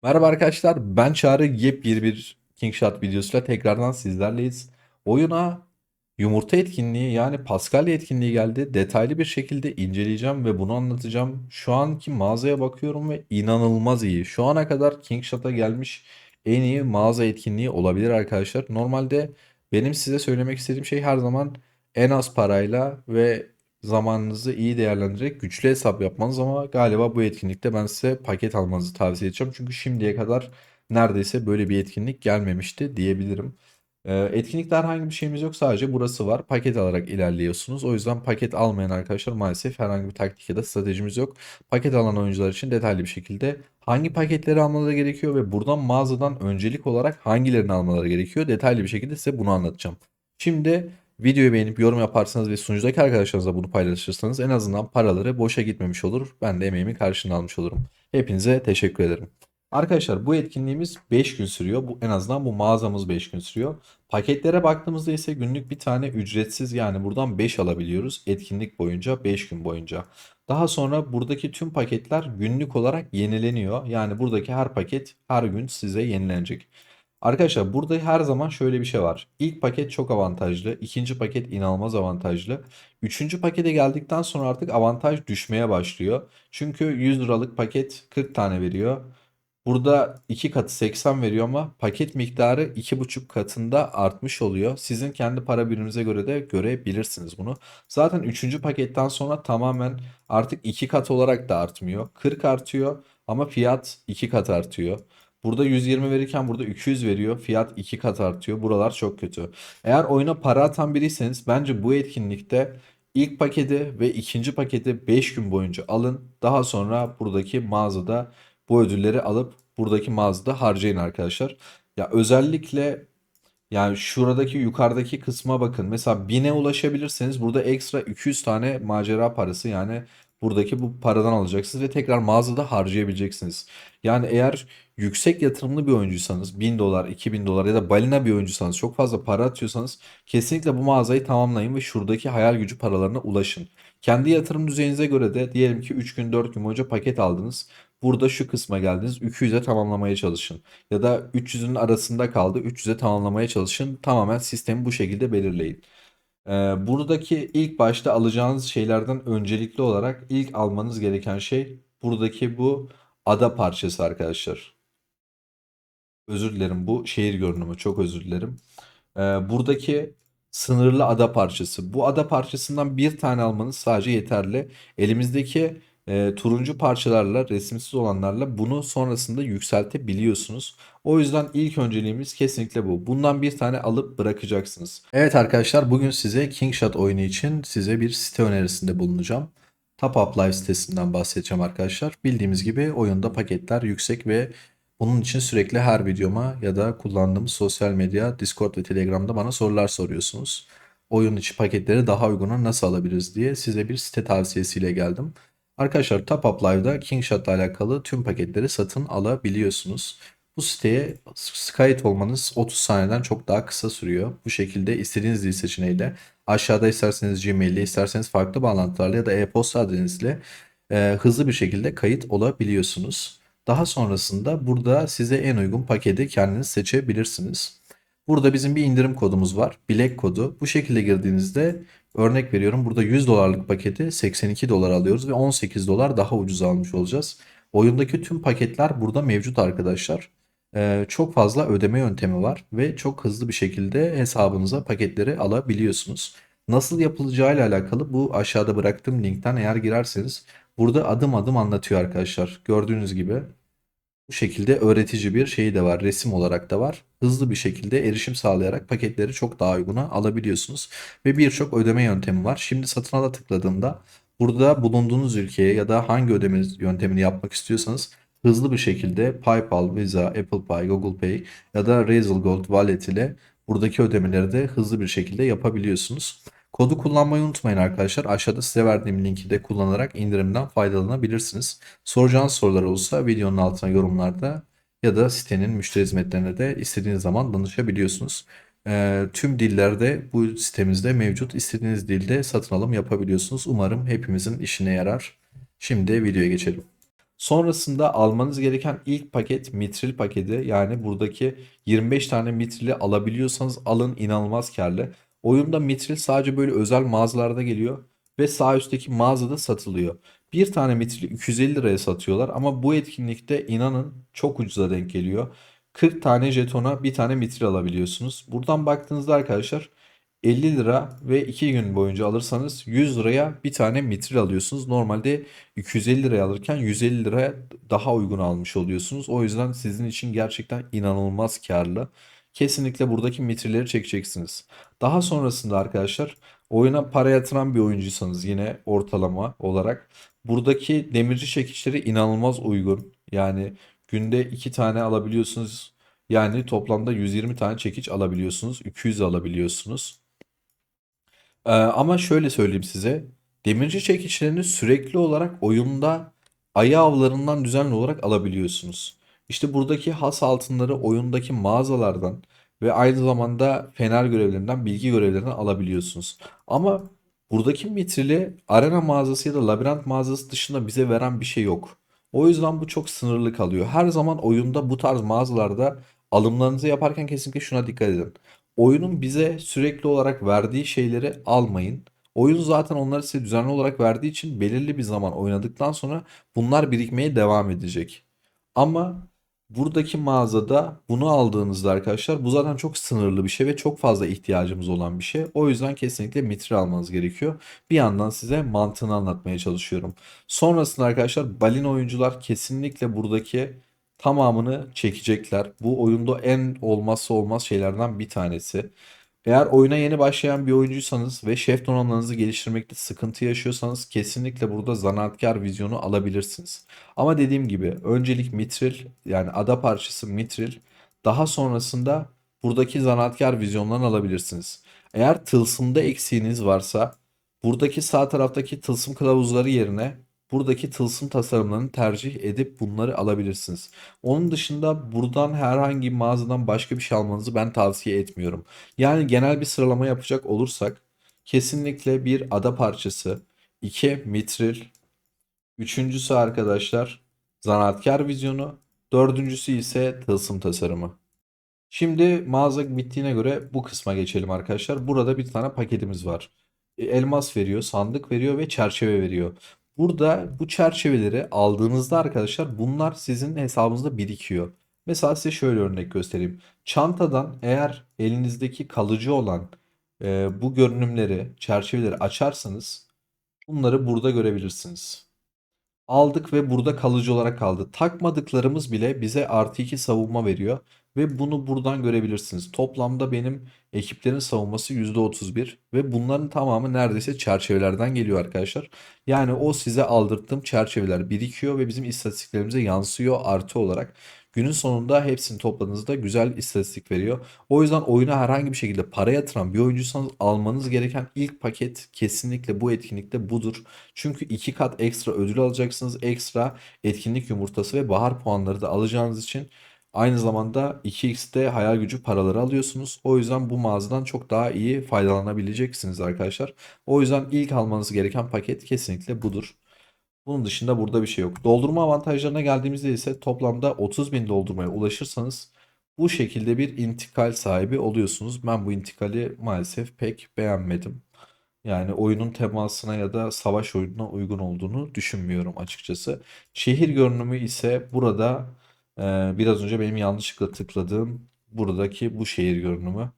Merhaba arkadaşlar, ben Çağrı. Yepyeni bir Kingshot videosuyla tekrardan sizlerleyiz. Oyuna yumurta etkinliği yani Paskalya etkinliği geldi. Detaylı bir şekilde inceleyeceğim ve bunu anlatacağım. Şu anki mağazaya bakıyorum ve inanılmaz iyi. Şu ana kadar Kingshot'a gelmiş en iyi mağaza etkinliği olabilir arkadaşlar. Normalde benim size söylemek istediğim şey her zaman en az parayla ve zamanınızı iyi değerlendirerek güçlü hesap yapmanız, ama galiba bu etkinlikte ben size paket almanızı tavsiye edeceğim. Çünkü şimdiye kadar neredeyse böyle bir etkinlik gelmemişti diyebilirim. Etkinlikte herhangi bir şeyimiz yok, sadece burası var. Paket alarak ilerliyorsunuz. O yüzden paket almayan arkadaşlar maalesef herhangi bir taktik ya da stratejimiz yok. Paket alan oyuncular için detaylı bir şekilde hangi paketleri almaları gerekiyor ve buradan mağazadan öncelik olarak hangilerini almaları gerekiyor detaylı bir şekilde size bunu anlatacağım. Şimdi videoyu beğenip yorum yaparsanız ve sunucudaki arkadaşlarınızla bunu paylaşırsanız en azından paraları boşa gitmemiş olur. Ben de emeğimin karşılığını almış olurum. Hepinize teşekkür ederim. Arkadaşlar bu etkinliğimiz 5 gün sürüyor. En azından bu mağazamız 5 gün sürüyor. Paketlere baktığımızda ise günlük bir tane ücretsiz, yani buradan 5 alabiliyoruz etkinlik boyunca, 5 gün boyunca. Daha sonra buradaki tüm paketler günlük olarak yenileniyor. Yani buradaki her paket her gün size yenilenecek. Arkadaşlar burada her zaman şöyle bir şey var. İlk paket çok avantajlı. İkinci paket inanılmaz avantajlı. Üçüncü pakete geldikten sonra artık avantaj düşmeye başlıyor. Çünkü 100 liralık paket 40 tane veriyor. Burada 2 katı 80 veriyor ama paket miktarı 2,5 katında artmış oluyor. Sizin kendi para biriminize göre de görebilirsiniz bunu. Zaten üçüncü paketten sonra tamamen artık 2 kat olarak da artmıyor. 40 artıyor ama fiyat 2 kat artıyor. Burada 120 verirken burada 200 veriyor. Fiyat 2 kat artıyor. Buralar çok kötü. Eğer oyuna para atan biriyseniz bence bu etkinlikte ilk paketi ve ikinci paketi 5 gün boyunca alın. Daha sonra buradaki mağazada bu ödülleri alıp buradaki mağazada harcayın arkadaşlar. Ya özellikle yani şuradaki yukarıdaki kısma bakın. Mesela 1000'e ulaşabilirseniz burada ekstra 200 tane macera parası, yani buradaki bu paradan alacaksınız ve tekrar mağazada harcayabileceksiniz. Yani eğer yüksek yatırımlı bir oyuncuysanız, 1000 dolar 2000 dolar ya da balina bir oyuncuysanız, çok fazla para atıyorsanız kesinlikle bu mağazayı tamamlayın ve şuradaki hayal gücü paralarına ulaşın. Kendi yatırım düzeyinize göre de diyelim ki 3 gün 4 gün boyunca paket aldınız. Burada şu kısma geldiniz, 200'e tamamlamaya çalışın ya da 300'ün arasında kaldı, 300'e tamamlamaya çalışın. Tamamen sistemi bu şekilde belirleyin. Buradaki ilk başta alacağınız şeylerden öncelikli olarak ilk almanız gereken şey buradaki bu ada parçası arkadaşlar. Özür dilerim, bu şehir görünümü, çok özür dilerim. Buradaki sınırlı ada parçası. Bu ada parçasından bir tane almanız sadece yeterli. Elimizdeki turuncu parçalarla, resimsiz olanlarla bunu sonrasında yükseltebiliyorsunuz. O yüzden ilk önceliğimiz kesinlikle bu. Bundan bir tane alıp bırakacaksınız. Evet arkadaşlar, bugün size Kingshot oyunu için size bir site önerisinde bulunacağım. Top Up Live sitesinden bahsedeceğim arkadaşlar. Bildiğimiz gibi oyunda paketler yüksek ve bunun için sürekli her videoma ya da kullandığımız sosyal medya, Discord ve Telegram'da bana sorular soruyorsunuz. Oyun içi paketleri daha uyguna nasıl alabiliriz diye size bir site tavsiyesiyle geldim. Arkadaşlar, Top Up Live'da Kingshot ile alakalı tüm paketleri satın alabiliyorsunuz. Bu siteye kayıt olmanız 30 saniyeden çok daha kısa sürüyor. Bu şekilde istediğiniz dil seçeneğiyle aşağıda isterseniz Gmail ile, isterseniz farklı bağlantılarla ya da e-posta adresinizle hızlı bir şekilde kayıt olabiliyorsunuz. Daha sonrasında burada size en uygun paketi kendiniz seçebilirsiniz. Burada bizim bir indirim kodumuz var. Bilek kodu. Bu şekilde girdiğinizde, örnek veriyorum, burada 100 dolarlık paketi 82 dolar alıyoruz ve 18 dolar daha ucuz almış olacağız. Oyundaki tüm paketler burada mevcut arkadaşlar. Çok fazla ödeme yöntemi var ve çok hızlı bir şekilde hesabınıza paketleri alabiliyorsunuz. Nasıl yapılacağıyla alakalı bu aşağıda bıraktığım linkten eğer girerseniz burada adım adım anlatıyor arkadaşlar. Gördüğünüz gibi bu şekilde öğretici bir şey de var. Resim olarak da var. Hızlı bir şekilde erişim sağlayarak paketleri çok daha uyguna alabiliyorsunuz. Ve birçok ödeme yöntemi var. Şimdi satın ala tıkladığımda burada bulunduğunuz ülkeye ya da hangi ödeme yöntemini yapmak istiyorsanız hızlı bir şekilde PayPal, Visa, Apple Pay, Google Pay ya da Razer Gold Wallet ile buradaki ödemeleri de hızlı bir şekilde yapabiliyorsunuz. Kodu kullanmayı unutmayın arkadaşlar. Aşağıda size verdiğim linki de kullanarak indirimden faydalanabilirsiniz. Soracağınız sorular olursa videonun altına yorumlarda ya da sitenin müşteri hizmetlerine de istediğiniz zaman danışabiliyorsunuz. Tüm dillerde bu sitemizde mevcut. İstediğiniz dilde satın alım yapabiliyorsunuz. Umarım hepimizin işine yarar. Şimdi videoya geçelim. Sonrasında almanız gereken ilk paket mitril paketi. Yani buradaki 25 tane mitrili alabiliyorsanız alın, inanılmaz karlı. Oyunda mitril sadece böyle özel mağazalarda geliyor ve sağ üstteki mağazada satılıyor. Bir tane mitrili 250 liraya satıyorlar ama bu etkinlikte inanın çok ucuza denk geliyor. 40 tane jetona bir tane mitril alabiliyorsunuz. Buradan baktığınızda arkadaşlar 50 lira ve 2 gün boyunca alırsanız 100 liraya bir tane mitril alıyorsunuz. Normalde 250 liraya alırken 150 liraya daha uygun almış oluyorsunuz. O yüzden sizin için gerçekten inanılmaz karlı. Kesinlikle buradaki mitrilleri çekeceksiniz. Daha sonrasında arkadaşlar oyuna para yatıran bir oyuncuysanız yine ortalama olarak buradaki demirci çekiçleri inanılmaz uygun. Yani günde 2 tane alabiliyorsunuz. Yani toplamda 120 tane çekiç alabiliyorsunuz. 200 alabiliyorsunuz. Ama şöyle söyleyeyim size. Demirci çekiçlerini sürekli olarak oyunda ayı avlarından düzenli olarak alabiliyorsunuz. İşte buradaki has altınları oyundaki mağazalardan ve aynı zamanda fener görevlerinden, bilgi görevlerinden alabiliyorsunuz. Ama buradaki mitrili arena mağazası ya da labirent mağazası dışında bize veren bir şey yok. O yüzden bu çok sınırlı kalıyor. Her zaman oyunda bu tarz mağazalarda alımlarınızı yaparken kesinlikle şuna dikkat edin. Oyunun bize sürekli olarak verdiği şeyleri almayın. Oyun zaten onları size düzenli olarak verdiği için belirli bir zaman oynadıktan sonra bunlar birikmeye devam edecek. Ama buradaki mağazada bunu aldığınızda arkadaşlar bu zaten çok sınırlı bir şey ve çok fazla ihtiyacımız olan bir şey. O yüzden kesinlikle mitre almanız gerekiyor. Bir yandan size mantığını anlatmaya çalışıyorum. Sonrasında arkadaşlar balina oyuncular kesinlikle buradaki tamamını çekecekler. Bu oyunda en olmazsa olmaz şeylerden bir tanesi. Eğer oyuna yeni başlayan bir oyuncuysanız ve şef donanımlarınızı geliştirmekte sıkıntı yaşıyorsanız kesinlikle burada zanaatkar vizyonu alabilirsiniz. Ama dediğim gibi öncelik mitril, yani ada parçası mitril, daha sonrasında buradaki zanaatkar vizyonlarını alabilirsiniz. Eğer tılsımda eksiğiniz varsa buradaki sağ taraftaki tılsım kılavuzları yerine buradaki tılsım tasarımlarını tercih edip bunları alabilirsiniz. Onun dışında buradan herhangi bir mağazadan başka bir şey almanızı ben tavsiye etmiyorum. Yani genel bir sıralama yapacak olursak kesinlikle bir ada parçası, 2 mitril, üçüncüsü arkadaşlar zanaatkar vizyonu, dördüncüsü ise tılsım tasarımı. Şimdi mağaza bittiğine göre bu kısma geçelim arkadaşlar. Burada bir tane paketimiz var. Elmas veriyor, sandık veriyor ve çerçeve veriyor. Burada bu çerçeveleri aldığınızda arkadaşlar bunlar sizin hesabınızda birikiyor. Mesela size şöyle örnek göstereyim. Çantadan eğer elinizdeki kalıcı olan bu görünümleri, çerçeveleri açarsanız bunları burada görebilirsiniz. Aldık ve burada kalıcı olarak kaldı. Takmadıklarımız bile bize artı 2 savunma veriyor. Ve bunu buradan görebilirsiniz. Toplamda benim ekiplerin savunması %31 ve bunların tamamı neredeyse çerçevelerden geliyor arkadaşlar. Yani o size aldırdığım çerçeveler birikiyor ve bizim istatistiklerimize yansıyor artı olarak. Günün sonunda hepsini topladığınızda güzel istatistik veriyor. O yüzden oyuna herhangi bir şekilde para yatıran bir oyuncuysanız almanız gereken ilk paket kesinlikle bu etkinlikte budur. Çünkü 2 kat ekstra ödül alacaksınız. Ekstra etkinlik yumurtası ve bahar puanları da alacağınız için aynı zamanda 2x'te hayal gücü paraları alıyorsunuz. O yüzden bu mağazadan çok daha iyi faydalanabileceksiniz arkadaşlar. O yüzden ilk almanız gereken paket kesinlikle budur. Bunun dışında burada bir şey yok. Doldurma avantajlarına geldiğimizde ise toplamda 30 bin doldurmaya ulaşırsanız bu şekilde bir intikal sahibi oluyorsunuz. Ben bu intikali maalesef pek beğenmedim. Yani oyunun temasına ya da savaş oyununa uygun olduğunu düşünmüyorum açıkçası. Şehir görünümü ise burada biraz önce benim yanlışlıkla tıkladığım buradaki bu şehir görünümü.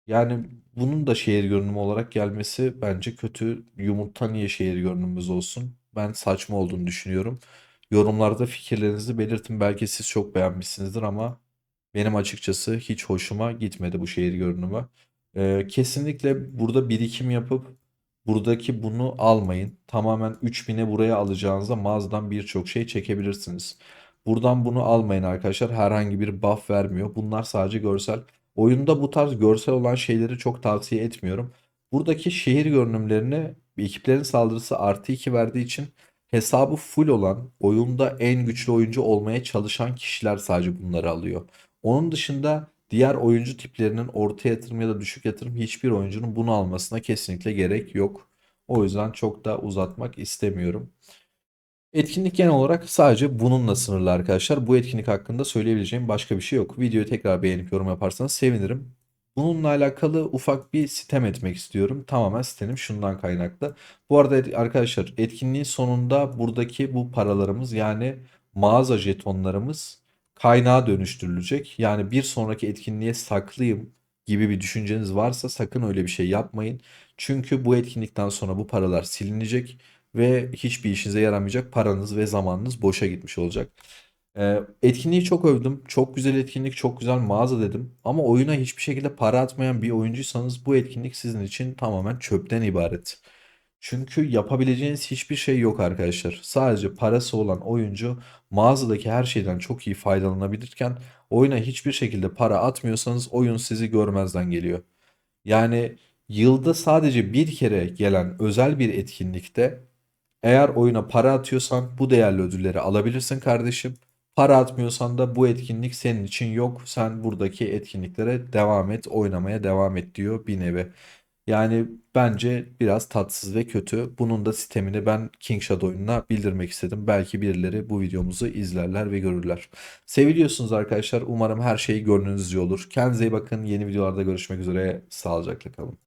Yani bunun da şehir görünümü olarak gelmesi bence kötü. Yumurta niye şehir görünümümüz olsun? Ben saçma olduğunu düşünüyorum. Yorumlarda fikirlerinizi belirtin. Belki siz çok beğenmişsinizdir ama benim açıkçası hiç hoşuma gitmedi bu şehir görünümü. Kesinlikle burada birikim yapıp buradaki bunu almayın. Tamamen 3000'e buraya alacağınızda mağazadan birçok şey çekebilirsiniz. Buradan bunu almayın arkadaşlar. Herhangi bir buff vermiyor. Bunlar sadece görsel. Oyunda bu tarz görsel olan şeyleri çok tavsiye etmiyorum. Buradaki şehir görünümlerini ekiplerin saldırısı artı 2 verdiği için hesabı full olan oyunda en güçlü oyuncu olmaya çalışan kişiler sadece bunları alıyor. Onun dışında diğer oyuncu tiplerinin orta yatırım ya da düşük yatırım hiçbir oyuncunun bunu almasına kesinlikle gerek yok. O yüzden çok da uzatmak istemiyorum. Etkinlik genel olarak sadece bununla sınırlı arkadaşlar. Bu etkinlik hakkında söyleyebileceğim başka bir şey yok. Videoyu tekrar beğenip yorum yaparsanız sevinirim. Bununla alakalı ufak bir sitem etmek istiyorum. Tamamen sitenim şundan kaynaklı. Bu arada arkadaşlar etkinliğin sonunda buradaki bu paralarımız yani mağaza jetonlarımız kaynağa dönüştürülecek. Yani bir sonraki etkinliğe saklayayım gibi bir düşünceniz varsa sakın öyle bir şey yapmayın. Çünkü bu etkinlikten sonra bu paralar silinecek ve hiçbir işinize yaramayacak, paranız ve zamanınız boşa gitmiş olacak. Etkinliği çok övdüm. Çok güzel etkinlik, çok güzel mağaza dedim. Ama oyuna hiçbir şekilde para atmayan bir oyuncuysanız bu etkinlik sizin için tamamen çöpten ibaret. Çünkü yapabileceğiniz hiçbir şey yok arkadaşlar. Sadece parası olan oyuncu mağazadaki her şeyden çok iyi faydalanabilirken oyuna hiçbir şekilde para atmıyorsanız oyun sizi görmezden geliyor. Yani yılda sadece bir kere gelen özel bir etkinlikte eğer oyuna para atıyorsan bu değerli ödülleri alabilirsin kardeşim. Para atmıyorsan da bu etkinlik senin için yok. Sen buradaki etkinliklere devam et, oynamaya devam et diyor bir nevi. Yani bence biraz tatsız ve kötü. Bunun da sistemini ben King Shadow oyununa bildirmek istedim. Belki birileri bu videomuzu izlerler ve görürler. Seviliyorsunuz arkadaşlar. Umarım her şey gönlünüzce olur. Kendinize iyi bakın. Yeni videolarda görüşmek üzere. Sağlıcakla kalın.